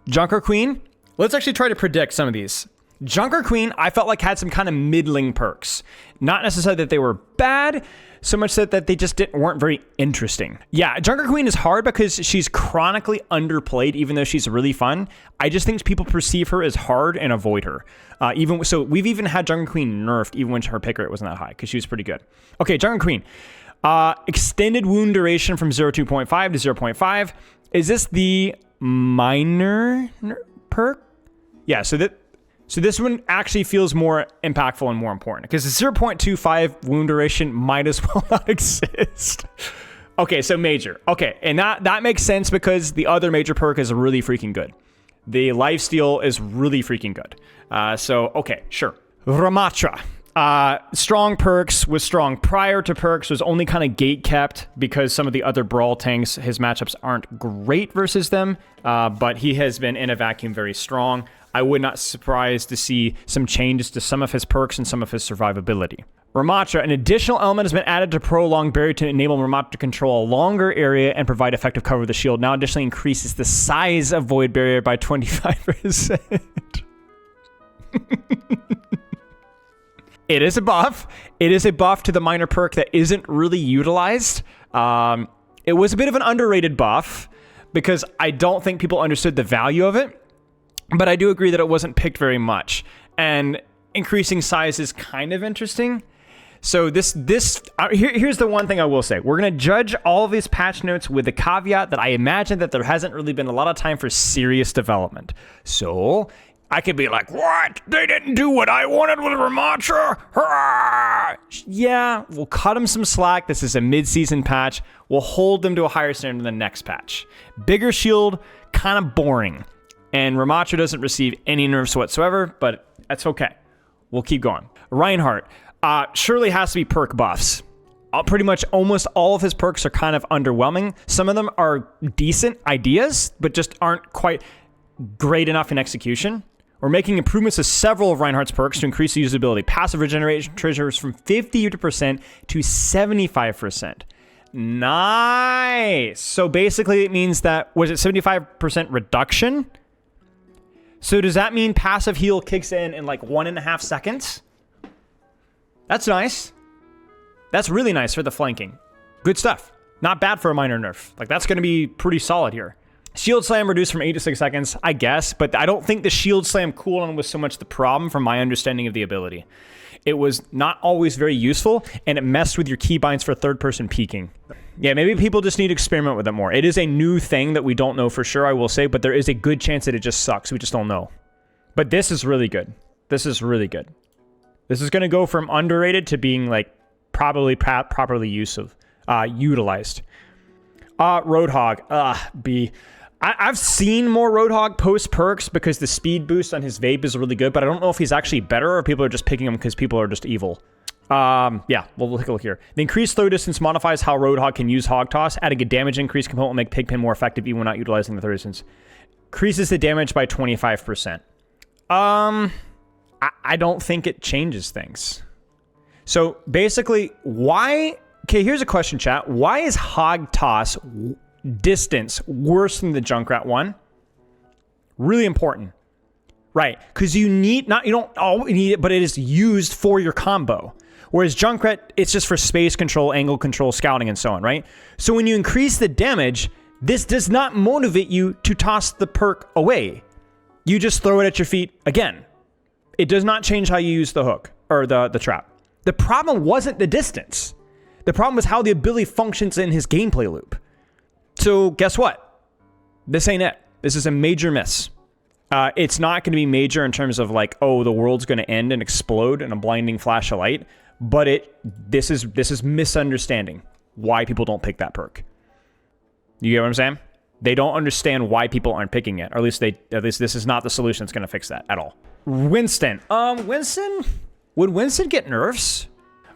Junker Queen. Let's actually try to predict some of these. Junker Queen, I felt like had some kind of middling perks. Not necessarily that they were bad, so much that they just weren't very interesting. Yeah, Junker Queen is hard because she's chronically underplayed, even though she's really fun. I just think people perceive her as hard and avoid her. So we've even had Junker Queen nerfed, even when her pick rate wasn't that high, because she was pretty good. Okay, Junker Queen. Extended wound duration from 0.2.5 to 0.5. Is this the minor perk? Yeah, so this one actually feels more impactful and more important because the 0.25 wound duration might as well not exist. Okay, so major. Okay, and that makes sense because the other major perk is really freaking good. The lifesteal is really freaking good. Okay, sure. Ramatra. Strong perks, was strong prior to perks, was only kind of gate kept because some of the other brawl tanks, his matchups aren't great versus them, but he has been in a vacuum very strong. I would not be surprised to see some changes to some of his perks and some of his survivability. Ramatra, an additional element has been added to prolonged barrier to enable Ramatra to control a longer area and provide effective cover of the shield. Now additionally increases the size of void barrier by 25%. It is a buff. It is a buff to the minor perk that isn't really utilized. It was a bit of an underrated buff because I don't think people understood the value of it. But I do agree that it wasn't picked very much. And increasing size is kind of interesting. So here's the one thing I will say. We're going to judge all of these patch notes with the caveat that I imagine that there hasn't really been a lot of time for serious development. So I could be like, what? They didn't do what I wanted with Ramatra? Hurrah! Yeah, we'll cut them some slack. This is a mid-season patch. We'll hold them to a higher standard in the next patch. Bigger shield, kind of boring. And Ramatra doesn't receive any nerfs whatsoever, but that's okay. We'll keep going. Reinhardt surely has to be perk buffs. Pretty much almost all of his perks are kind of underwhelming. Some of them are decent ideas, but just aren't quite great enough in execution. We're making improvements to several of Reinhardt's perks to increase the usability. Passive regeneration triggers from 50% to 75%. Nice. So basically it means that, was it 75% reduction? So does that mean passive heal kicks in like 1.5 seconds? That's nice. That's really nice for the flanking. Good stuff. Not bad for a minor nerf. Like, that's going to be pretty solid here. Shield Slam reduced from 8 to 6 seconds, I guess, but I don't think the Shield Slam cooldown was so much the problem from my understanding of the ability. It was not always very useful, and it messed with your keybinds for third-person peeking. Yeah, maybe people just need to experiment with it more. It is a new thing that we don't know for sure, I will say, but there is a good chance that it just sucks. We just don't know. But this is really good. This is really good. This is going to go from underrated to being, like, probably properly utilized. Roadhog. B. I've seen more Roadhog post perks because the speed boost on his vape is really good, but I don't know if he's actually better or people are just picking him because people are just evil. Yeah, we'll take a look here. The increased throw distance modifies how Roadhog can use Hog Toss. Adding a damage increase component will make Pigpen more effective even when not utilizing the throw distance. Increases the damage by 25%. I don't think it changes things. So basically, why... Okay, here's a question, chat. Why is Hog Toss distance worse than the Junkrat one? Really important. Right, because you don't always need it, but it is used for your combo. Whereas Junkrat, it's just for space control, angle control, scouting, and so on, right? So when you increase the damage, this does not motivate you to toss the perk away. You just throw it at your feet again. It does not change how you use the hook, or the trap. The problem wasn't the distance. The problem was how the ability functions in his gameplay loop. So guess what? This ain't it. This is a major miss. It's not going to be major in terms of like, oh, the world's going to end and explode in a blinding flash of light. But this is misunderstanding why people don't pick that perk. You get what I'm saying? They don't understand why people aren't picking it. Or at least this is not the solution that's going to fix that at all. Winston. Would Winston get nerfs?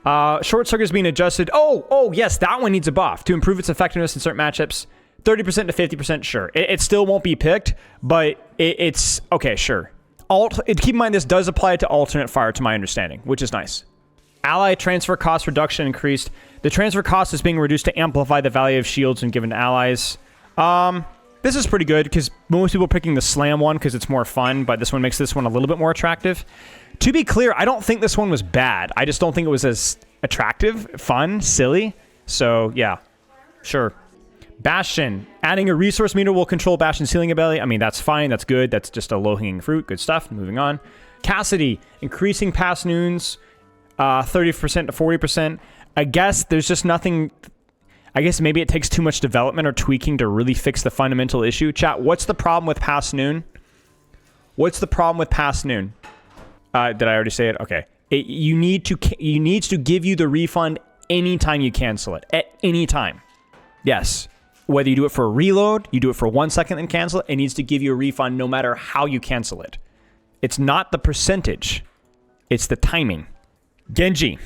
Short circuit is being adjusted. Oh, yes, that one needs a buff to improve its effectiveness in certain matchups. 30% to 50%, sure. It still won't be picked, but it's... Okay, sure. Keep in mind, this does apply to alternate fire, to my understanding, which is nice. Ally transfer cost reduction increased. The transfer cost is being reduced to amplify the value of shields when given to allies. This is pretty good because most people are picking the slam one because it's more fun, but this one makes this one a little bit more attractive. To be clear, I don't think this one was bad. I just don't think it was as attractive, fun, silly. So yeah, sure. Bastion, adding a resource meter will control Bastion's healing ability. I mean, that's fine. That's good. That's just a low-hanging fruit. Good stuff. Moving on. Cassidy, increasing past noons, 30% to 40%. I guess there's just nothing. I guess maybe it takes too much development or tweaking to really fix the fundamental issue. Chat, what's the problem with past noon? What's the problem with past noon? Did I already say it? Okay. It needs to give you the refund anytime you cancel it. At any time. Yes. Whether you do it for a reload, you do it for 1 second and cancel it, it needs to give you a refund no matter how you cancel it. It's not the percentage. It's the timing. Genji.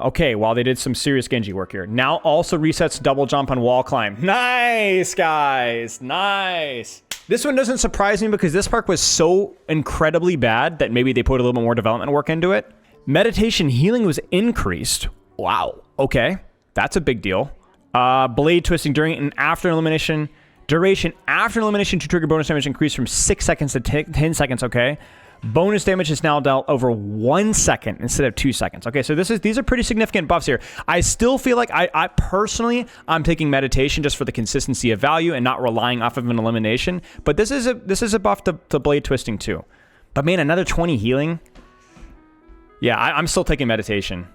Okay, well, they did some serious Genji work here. Now also resets double jump on wall climb. Nice, guys. Nice. This one doesn't surprise me because this perk was so incredibly bad that maybe they put a little bit more development work into it. Meditation healing was increased. Wow. Okay. That's a big deal. Blade twisting during and after elimination. Duration after elimination to trigger bonus damage increased from 6 seconds to 10 seconds. Okay. Bonus damage is now dealt over 1 second instead of 2 seconds. Okay, so these are pretty significant buffs here. I still feel like I personally, I'm taking meditation just for the consistency of value and not relying off of an elimination. But this is a buff to blade twisting too. But man, another 20 healing. Yeah, I'm still taking meditation.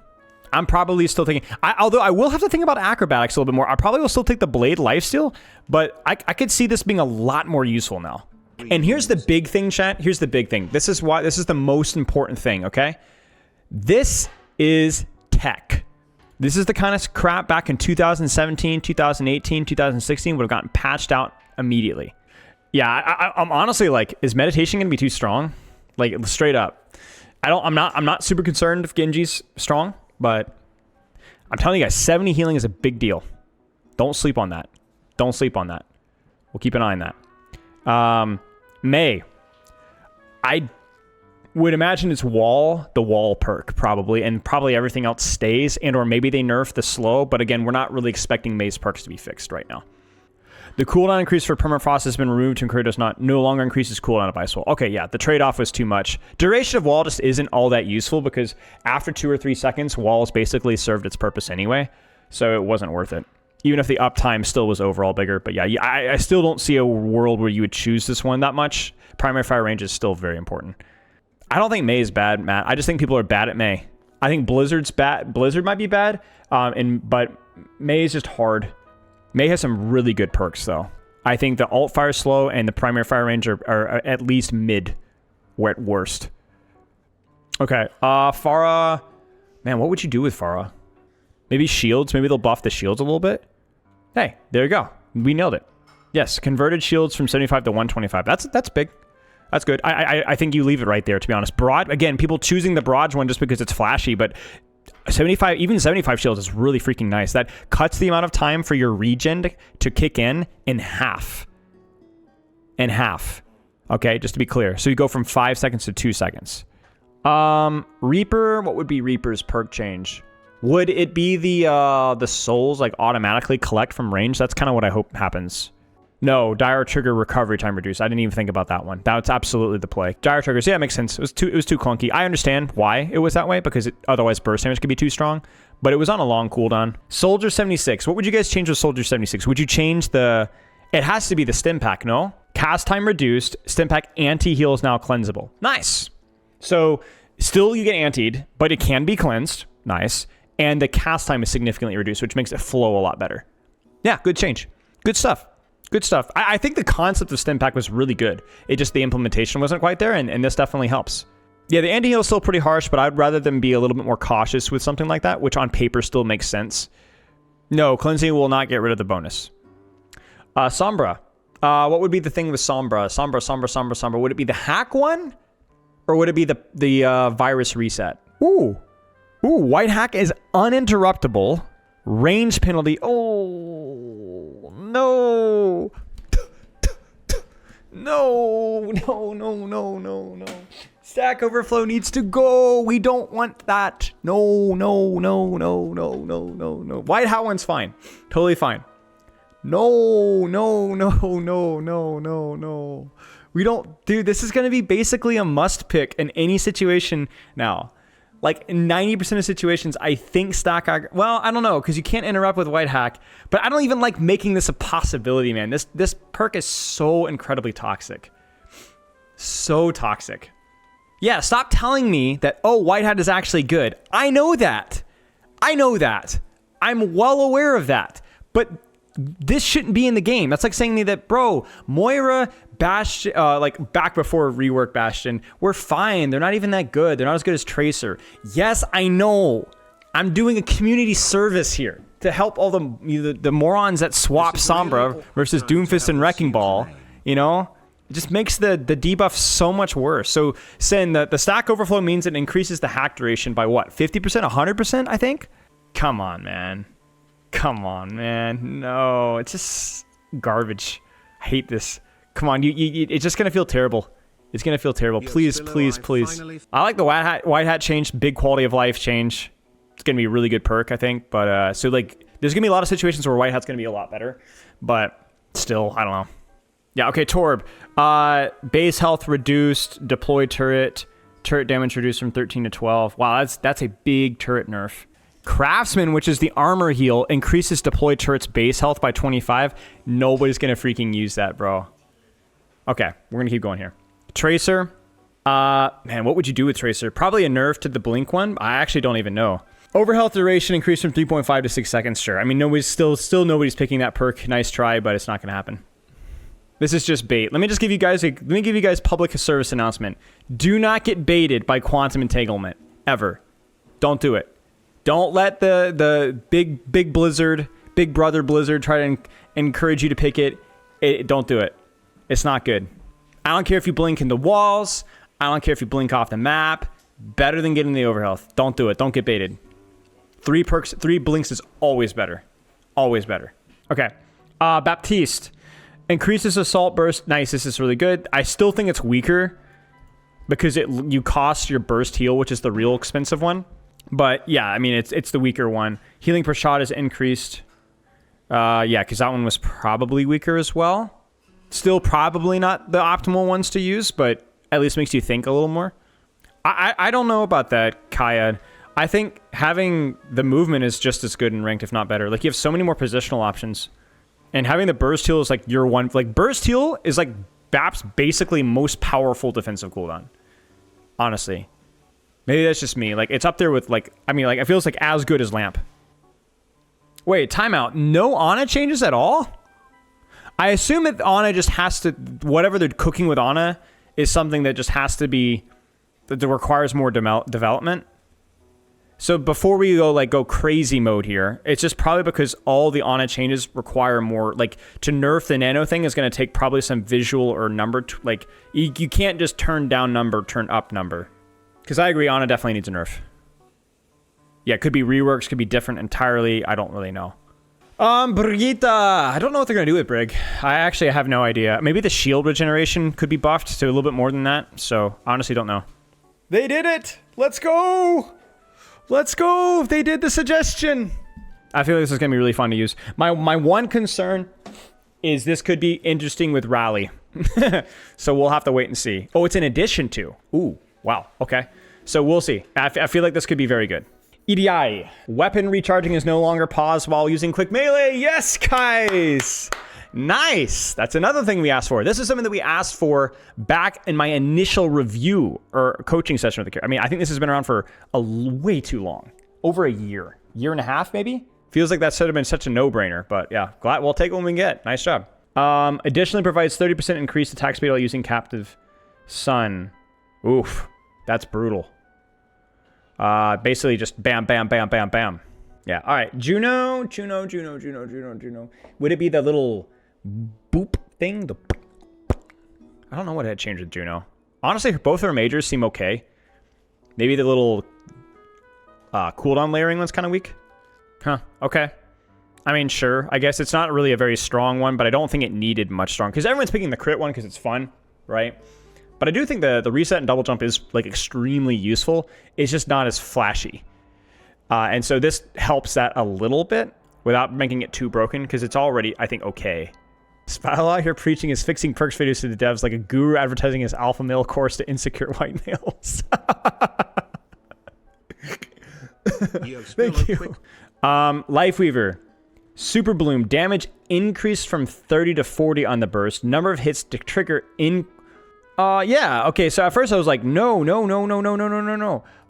I'm probably still taking... although I will have to think about acrobatics a little bit more. I probably will still take the blade lifesteal, but I could see this being a lot more useful now. And here's the big thing, chat. Here's the big thing. This is the most important thing, okay? This is tech. This is the kind of crap back in 2017, 2018, 2016 would have gotten patched out immediately. Yeah, I'm honestly like, is meditation going to be too strong? Like, straight up. I'm not super concerned if Genji's strong. But I'm telling you guys, 70 healing is a big deal. Don't sleep on that. Don't sleep on that. We'll keep an eye on that. May. I would imagine it's the wall perk probably, and probably everything else stays, and or maybe they nerf the slow, but again, we're not really expecting May's perks to be fixed right now. The cooldown increase for permafrost has been removed to encourage no longer increases cooldown of ice wall. Okay, yeah, the trade-off was too much. Duration of wall just isn't all that useful because after 2 or 3 seconds, walls basically served its purpose anyway, so it wasn't worth it. Even if the uptime still was overall bigger. But yeah, I still don't see a world where you would choose this one that much. Primary fire range is still very important. I don't think May is bad, Matt. I just think people are bad at May. I think Blizzard's bad. Blizzard might be bad, but May is just hard. May has some really good perks, though. I think the alt fire slow and the primary fire range are at least mid, or at worst. Okay, Pharah. Man, what would you do with Pharah? Maybe shields. Maybe they'll buff the shields a little bit. Hey, there you go. We nailed it. Yes, converted shields from 75 to 125. That's big. That's good. I think you leave it right there, to be honest. Barrage, again, people choosing the barrage one just because it's flashy, but 75, even 75 shields is really freaking nice. That cuts the amount of time for your regen to kick in half. In half. Okay, just to be clear. So you go from 5 seconds to 2 seconds. Reaper, what would be Reaper's perk change? Would it be the souls like automatically collect from range? That's kind of what I hope happens. No, dire trigger recovery time reduced. I didn't even think about that one. That's absolutely the play. Dire triggers, yeah, it makes sense. It was too clunky. I understand why it was that way because otherwise burst damage could be too strong. But it was on a long cooldown. Soldier 76. What would you guys change with Soldier 76? Would you change the... It has to be the stim pack, no? Cast time reduced. Stim pack anti-heal is now cleansable. Nice. So still you get antied, but it can be cleansed. Nice. And the cast time is significantly reduced, which makes it flow a lot better. Yeah, good change. Good stuff. Good stuff. I think the concept of stim pack was really good. It just, the implementation wasn't quite there, and this definitely helps. Yeah, the anti-heal is still pretty harsh, but I'd rather them be a little bit more cautious with something like that, which on paper still makes sense. No, cleansing will not get rid of the bonus. Sombra. What would be the thing with Sombra? Sombra. Would it be the hack one? Or would it be the virus reset? Ooh, white hack is uninterruptible. Range penalty. Oh, no. No. Stack overflow needs to go. We don't want that. No. White hat one's fine. Totally fine. No, no, no, no, no, no, no. We don't, dude, this is going to be basically a must pick in any situation now. Like 90% of situations, I think stack, well, I don't know, because you can't interrupt with white hack, but I don't even like making this a possibility, man. This perk is so incredibly toxic. So toxic. Yeah, stop telling me that, oh, white hat is actually good. I know that. I know that. I'm well aware of that. But this shouldn't be in the game. That's like saying to me that, bro, Moira, Bastion, like back before rework Bastion, were fine. They're not even that good. They're not as good as Tracer. Yes, I know. I'm doing a community service here to help all the morons that swap Sombra versus Doomfist and Wrecking Ball. You know, it just makes the debuff so much worse. So saying that the stack overflow means it increases the hack duration by what, 50%, 100%, I think? Come on, man. Come on, man. No, it's just garbage. I hate this. Come on, it's just gonna feel terrible. It's gonna feel terrible. Please, please, please. I like the white hat change, big quality of life change. It's gonna be a really good perk, I think. But so like, there's gonna be a lot of situations where white hat's gonna be a lot better. But still, I don't know. Yeah, okay, Torb. Base health reduced, deploy turret damage reduced from 13 to 12. Wow, that's a big turret nerf. Craftsman, which is the armor heal, increases deployed turret's base health by 25. Nobody's gonna freaking use that, bro. Okay, we're gonna keep going here. Tracer. Man, what would you do with Tracer? Probably a nerf to the blink one. I actually don't even know. Overhealth duration increased from 3.5 to 6 seconds. Sure. I mean, nobody's still nobody's picking that perk. Nice try, but it's not gonna happen. This is just bait. Let me give you guys public service announcement. Do not get baited by quantum entanglement ever. Don't do it. Don't let the big blizzard, big brother blizzard try to encourage you to pick it. Don't do it. It's not good. I don't care if you blink into walls. I don't care if you blink off the map. Better than getting the overhealth. Don't do it. Don't get baited. 3 blinks is always better. Always better. Okay. Baptiste. Increases assault burst. Nice. This is really good. I still think it's weaker because you cost your burst heal, which is the real expensive one. But yeah, I mean, it's the weaker one. Healing per shot is increased. Yeah, because that one was probably weaker as well. Still probably not the optimal ones to use, but at least makes you think a little more. I don't know about that, Kaya. I think having the movement is just as good in ranked, if not better. Like, you have so many more positional options. And having the burst heal is like your one... Like, burst heal is like BAP's basically most powerful defensive cooldown. Honestly. Maybe that's just me. Like, it's up there with, like... I mean, like, it feels like as good as Lamp. Wait, timeout. No Ana changes at all? I assume that Ana just has to... Whatever they're cooking with Ana is something that just has to be... That requires more development. So before we go crazy mode here, it's just probably because all the Ana changes require more... Like, to nerf the nano thing is going to take probably some visual or number... Like, you can't just turn down number, turn up number. Because I agree, Ana definitely needs a nerf. Yeah, it could be reworks, could be different entirely. I don't really know. Brigitte. I don't know what they're going to do with Brig. I actually have no idea. Maybe the shield regeneration could be buffed to a little bit more than that. So, honestly, don't know. They did it! Let's go! Let's go! They did the suggestion! I feel like this is going to be really fun to use. My one concern is this could be interesting with Rally. So we'll have to wait and see. Oh, it's in addition to. Ooh. Wow, okay. So we'll see. I feel like this could be very good. EDI. Weapon recharging is no longer paused while using quick melee. Yes, guys! Nice! That's another thing we asked for. This is something that we asked for back in my initial review or coaching session with the character. I mean, I think this has been around for way too long. Over a year. Year and a half, maybe? Feels like that should have been such a no-brainer. But yeah, glad we'll take what we can get. Nice job. Additionally provides 30% increased attack speed while using Captive Sun. Oof. That's brutal. Basically just bam, bam, bam, bam, bam. Yeah, all right. Juno. Would it be the little boop thing? I don't know what had changed with Juno. Honestly, both of her majors seem okay. Maybe the little cooldown layering one's kind of weak. Huh, okay. I mean, sure. I guess it's not really a very strong one, but I don't think it needed much strong. Because everyone's picking the crit one because it's fun, right? But I do think the reset and double jump is like extremely useful. It's just not as flashy. And so this helps that a little bit. without making it too broken, because it's already, I think, okay. Spilo out here preaching his fixing perks videos to the devs like a guru advertising his alpha male course to insecure white males. Thank you. Lifeweaver. Super Bloom. Damage increased from 30 to 40 on the burst. Number of hits to trigger in... yeah. Okay, so at first I was like, no.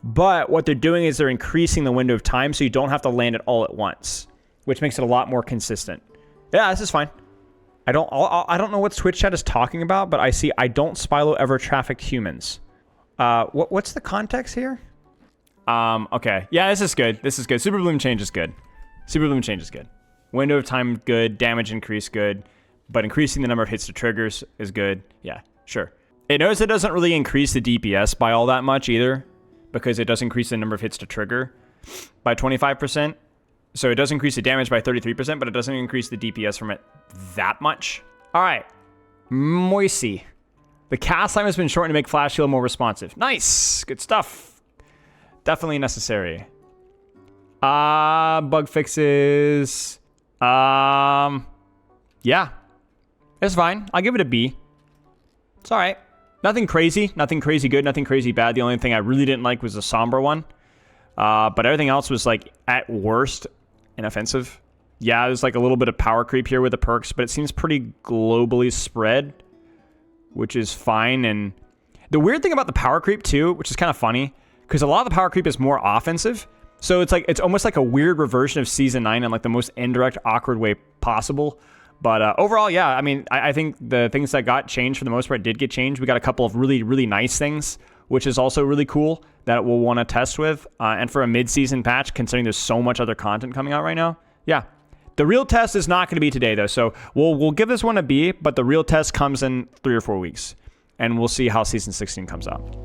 But what they're doing is they're increasing the window of time so you don't have to land it all at once, which makes it a lot more consistent. Yeah, this is fine. I don't know what Twitch chat is talking about, but I see I don't Spilo ever trafficked humans. What's the context here? Okay. Yeah, this is good. This is good. Super Bloom change is good. Super Bloom change is good. Window of time, good. Damage increase, good. But increasing the number of hits to triggers is good. Yeah, sure. It knows it doesn't really increase the DPS by all that much either, because it does increase the number of hits to trigger by 25%. So it does increase the damage by 33%, but it doesn't increase the DPS from it that much. All right. Moisey. The cast time has been shortened to make Flash Heal more responsive. Nice. Good stuff. Definitely necessary. Bug fixes. Yeah. It's fine. I'll give it a B. It's all right. Nothing crazy. Nothing crazy good. Nothing crazy bad. The only thing I really didn't like was the Sombra one. But everything else was, like, at worst, inoffensive. Yeah, there's, like, a little bit of power creep here with the perks, but it seems pretty globally spread, which is fine. And the weird thing about the power creep, too, which is kind of funny, because a lot of the power creep is more offensive. So it's like, it's almost like a weird reversion of Season 9 in, like, the most indirect, awkward way possible. But overall, yeah, I mean, I think the things that got changed for the most part did get changed. We got a couple of really, really nice things, which is also really cool that we'll want to test with. And for a mid-season patch, considering there's so much other content coming out right now, yeah. The real test is not going to be today, though. So we'll give this one a B, but the real test comes in 3 or 4 weeks. And we'll see how Season 16 comes out.